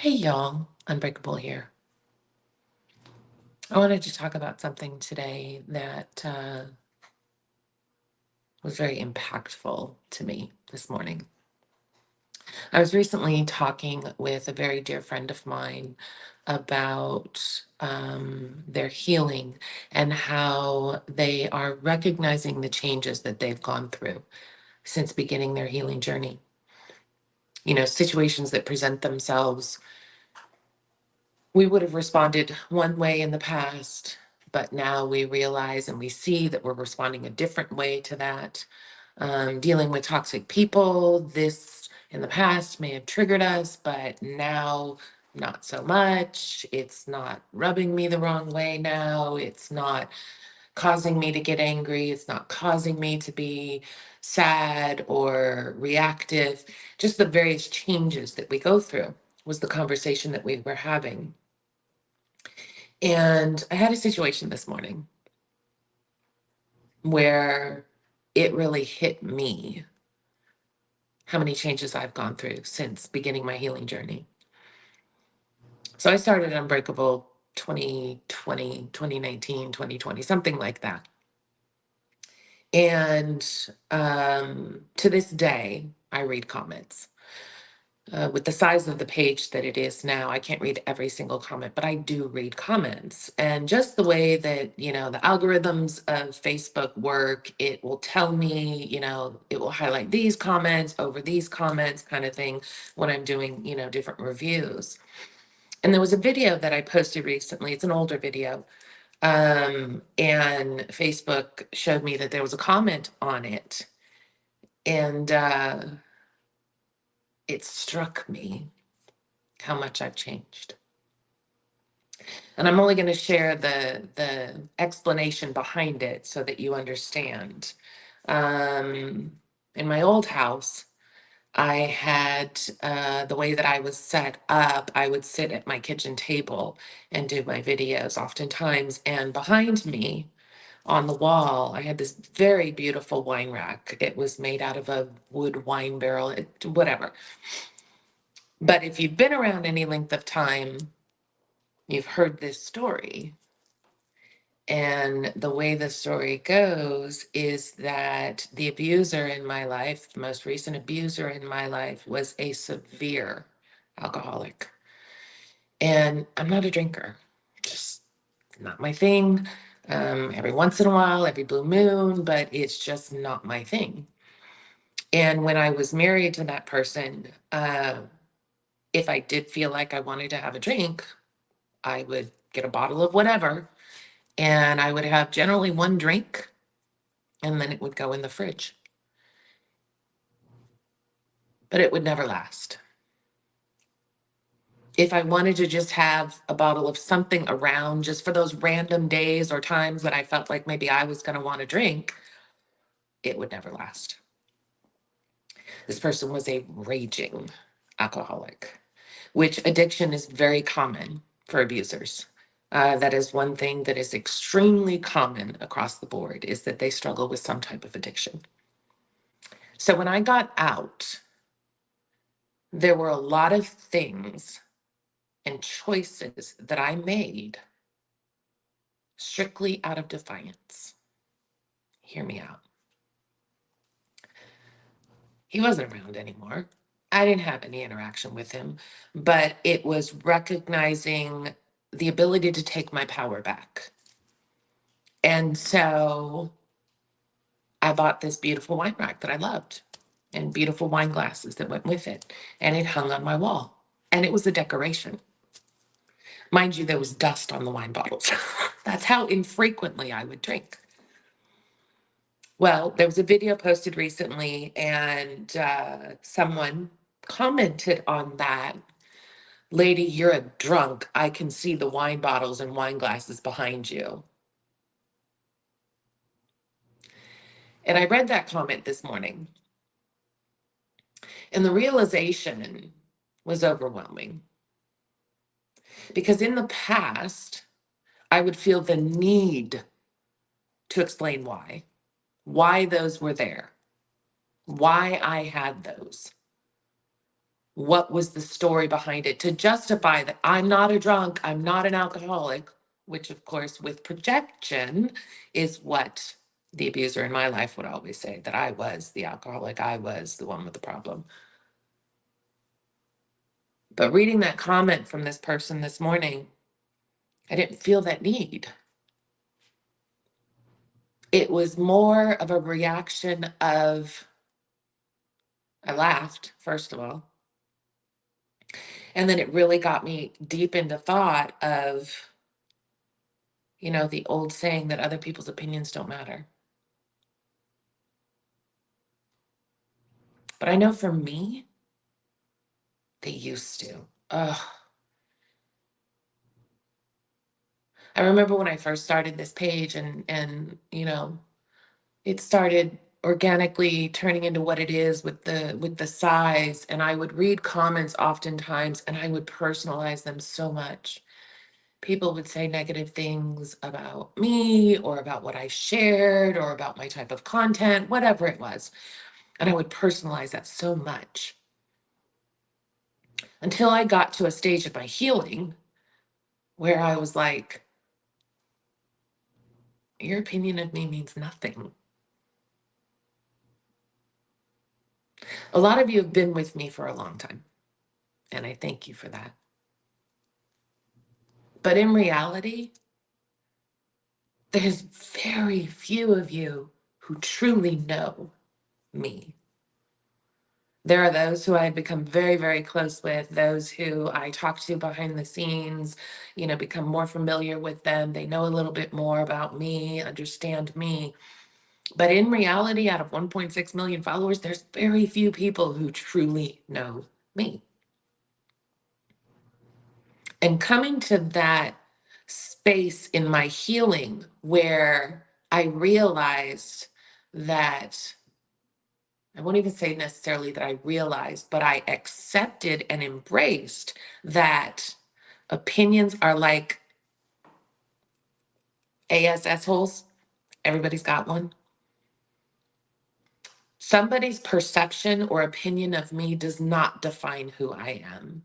Hey y'all, Unbreakable here. I wanted to talk about something today that was very impactful to me this morning. I was recently talking with a very dear friend of mine about their healing and how they are recognizing the changes that they've gone through since beginning their healing journey. You know, situations that present themselves, we would have responded one way in the past, but now we realize and we see that we're responding a different way to that. Dealing with toxic people, this in the past may have triggered us, but now not so much. It's not rubbing me the wrong way now. It's not causing me to get angry. It's not causing me to be sad or reactive. Just the various changes that we go through was the conversation that we were having. And I had a situation this morning where it really hit me how many changes I've gone through since beginning my healing journey. So I started Unbreakable 2020, 2019, 2020, something like that. And to this day, I read comments. With the size of the page that it is now, I can't read every single comment, but I do read comments. And just the way that, the algorithms of Facebook work, it will tell me, it will highlight these comments over these comments kind of thing when I'm doing, different reviews. And there was a video that I posted recently. It's an older video. And Facebook showed me that there was a comment on it. And it struck me how much I've changed. And I'm only going to share the explanation behind it so that you understand. In my old house, I had the way that I was set up, I would sit at my kitchen table and do my videos oftentimes. And behind me on the wall, I had this very beautiful wine rack. It was made out of a wood wine barrel, whatever. But if you've been around any length of time, you've heard this story. And the way the story goes is that the abuser in my life, the most recent abuser in my life, was a severe alcoholic. And I'm not a drinker, just not my thing. Every once in a while, every blue moon, but it's just not my thing. And when I was married to that person, if I did feel like I wanted to have a drink, I would get a bottle of whatever, and I would have generally one drink, and then it would go in the fridge. But it would never last. If I wanted to just have a bottle of something around just for those random days or times that I felt like maybe I was going to want to drink, it would never last. This person was a raging alcoholic, which addiction is very common for abusers. That is one thing that is extremely common across the board, is that they struggle with some type of addiction. So when I got out, there were a lot of things and choices that I made strictly out of defiance. Hear me out. He wasn't around anymore. I didn't have any interaction with him, but it was recognizing the ability to take my power back. And so I bought this beautiful wine rack that I loved and beautiful wine glasses that went with it. And it hung on my wall. And it was a decoration. Mind you, there was dust on the wine bottles. That's how infrequently I would drink. Well, there was a video posted recently, and someone commented on that. Lady, you're a drunk. I can see the wine bottles and wine glasses behind you. And I read that comment this morning, and the realization was overwhelming. Because in the past, I would feel the need to explain why those were there, why I had those. What was the story behind it to justify that I'm not a drunk, I'm not an alcoholic, which of course with projection is what the abuser in my life would always say, that I was the alcoholic, I was the one with the problem. But reading that comment from this person this morning, I didn't feel that need. It was more of a reaction of, I laughed, first of all. And then it really got me deep into thought of, the old saying that other people's opinions don't matter. But I know for me, they used to. Ugh. I remember when I first started this page and it started organically turning into what it is with the size, and I would read comments oftentimes and I would personalize them so much. People would say negative things about me or about what I shared or about my type of content, whatever it was. And I would personalize that so much until I got to a stage of my healing where I was like, your opinion of me means nothing. A lot of you have been with me for a long time, and I thank you for that. But in reality, there's very few of you who truly know me. There are those who I've become very, very close with, those who I talk to behind the scenes, become more familiar with them. They know a little bit more about me, understand me. But in reality, out of 1.6 million followers, there's very few people who truly know me. And coming to that space in my healing where I realized that, I won't even say necessarily that I realized, but I accepted and embraced that opinions are like ASS holes. Everybody's got one. Somebody's perception or opinion of me does not define who I am.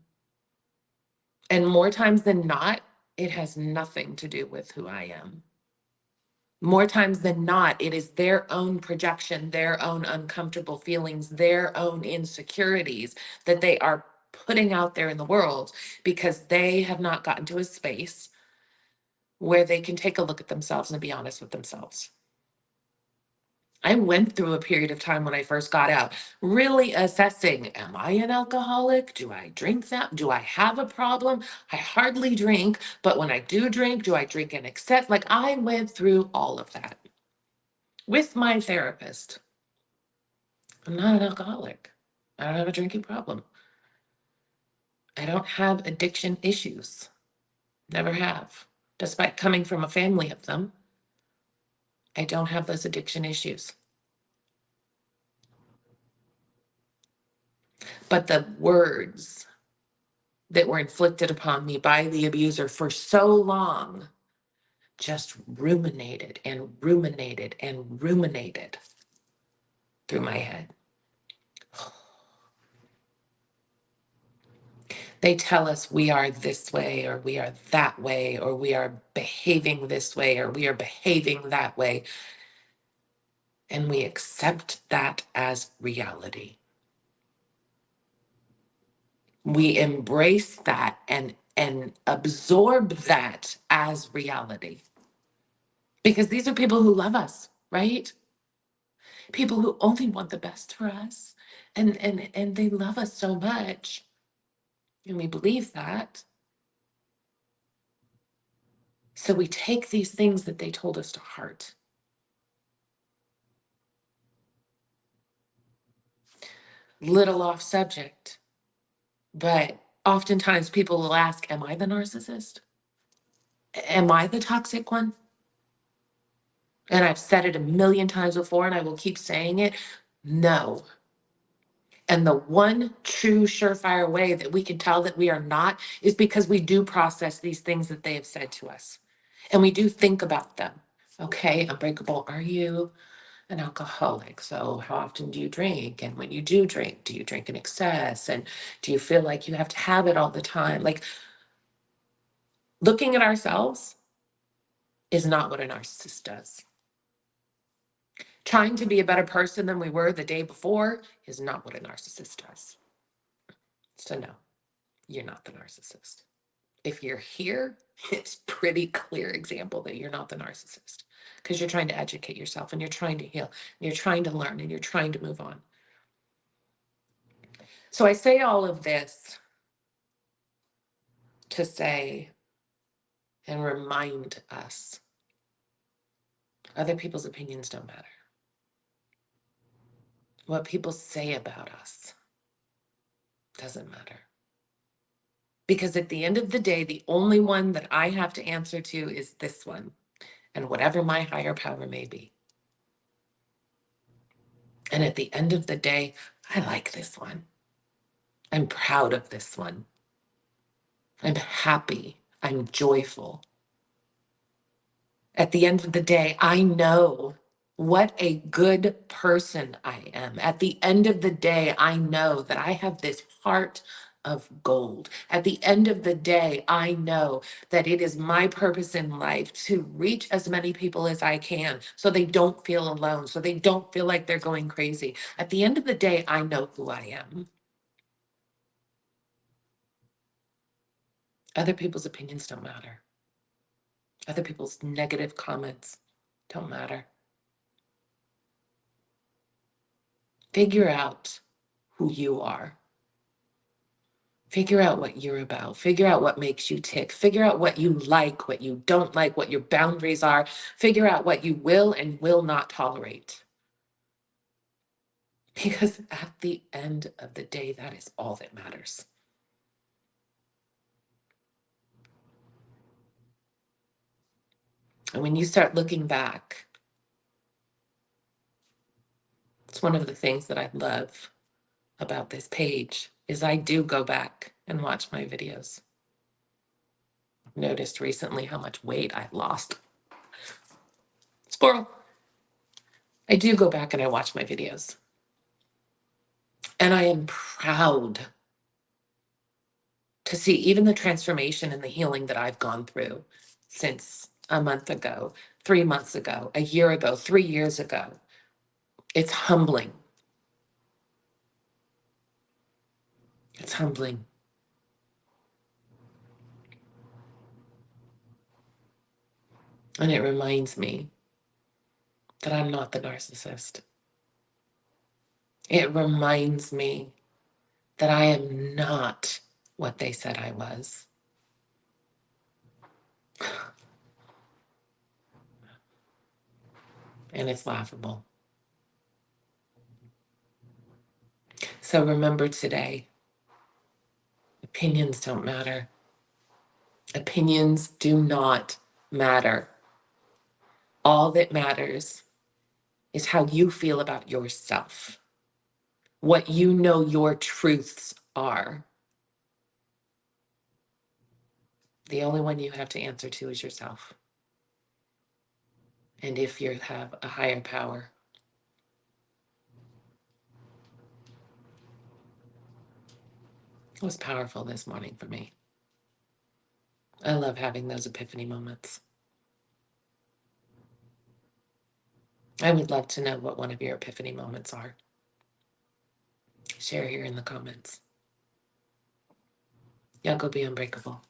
And more times than not, it has nothing to do with who I am. More times than not, it is their own projection, their own uncomfortable feelings, their own insecurities that they are putting out there in the world because they have not gotten to a space where they can take a look at themselves and be honest with themselves. I went through a period of time when I first got out, really assessing, am I an alcoholic? Do I drink that? Do I have a problem? I hardly drink, but when I do I drink in excess? Like, I went through all of that with my therapist. I'm not an alcoholic. I don't have a drinking problem. I don't have addiction issues. Never have. Despite coming from a family of them, I don't have those addiction issues. But the words that were inflicted upon me by the abuser for so long just ruminated and ruminated and ruminated through my head. They tell us we are this way or we are that way or we are behaving this way or we are behaving that way. And we accept that as reality. We embrace that and absorb that as reality. Because these are people who love us, right? People who only want the best for us. And they love us so much. And we believe that. So we take these things that they told us to heart. Little off subject, but oftentimes people will ask, am I the narcissist? Am I the toxic one? And I've said it a million times before and I will keep saying it. No. And the one true surefire way that we can tell that we are not is because we do process these things that they have said to us. And we do think about them. Okay, Unbreakable, are you an alcoholic. So, how often do you drink? And when you do you drink in excess? And do you feel like you have to have it all the time? Like, looking at ourselves is not what a narcissist does. Trying to be a better person than we were the day before is not what a narcissist does. So, no, you're not the narcissist. If you're here, it's pretty clear example that you're not the narcissist, because you're trying to educate yourself and you're trying to heal and you're trying to learn and you're trying to move on. So I say all of this to say and remind us other people's opinions don't matter. What people say about us doesn't matter. Because at the end of the day, the only one that I have to answer to is this one, and whatever my higher power may be. And at the end of the day, I like this one. I'm proud of this one. I'm happy. I'm joyful. At the end of the day, I know what a good person I am. At the end of the day, I know that I have this heart of gold. At the end of the day, I know that it is my purpose in life to reach as many people as I can so they don't feel alone, so they don't feel like they're going crazy. At the end of the day, I know who I am. Other people's opinions don't matter. Other people's negative comments don't matter. Figure out who you are. Figure out what you're about. Figure out what makes you tick. Figure out what you like, what you don't like, what your boundaries are. Figure out what you will and will not tolerate. Because at the end of the day, that is all that matters. And when you start looking back, it's one of the things that I love about this page is I do go back and watch my videos. I've noticed recently how much weight I've lost. Squirrel. I do go back and I watch my videos. And I am proud to see even the transformation and the healing that I've gone through since a month ago, 3 months ago, a year ago, 3 years ago. It's humbling. It's humbling. And it reminds me that I'm not the narcissist. It reminds me that I am not what they said I was. And it's laughable. So remember today, opinions don't matter. Opinions do not matter. All that matters is how you feel about yourself, what you know your truths are. The only one you have to answer to is yourself. And if you have a higher power, it was powerful this morning for me. I love having those epiphany moments. I would love to know what one of your epiphany moments are. Share here in the comments. Y'all go be unbreakable.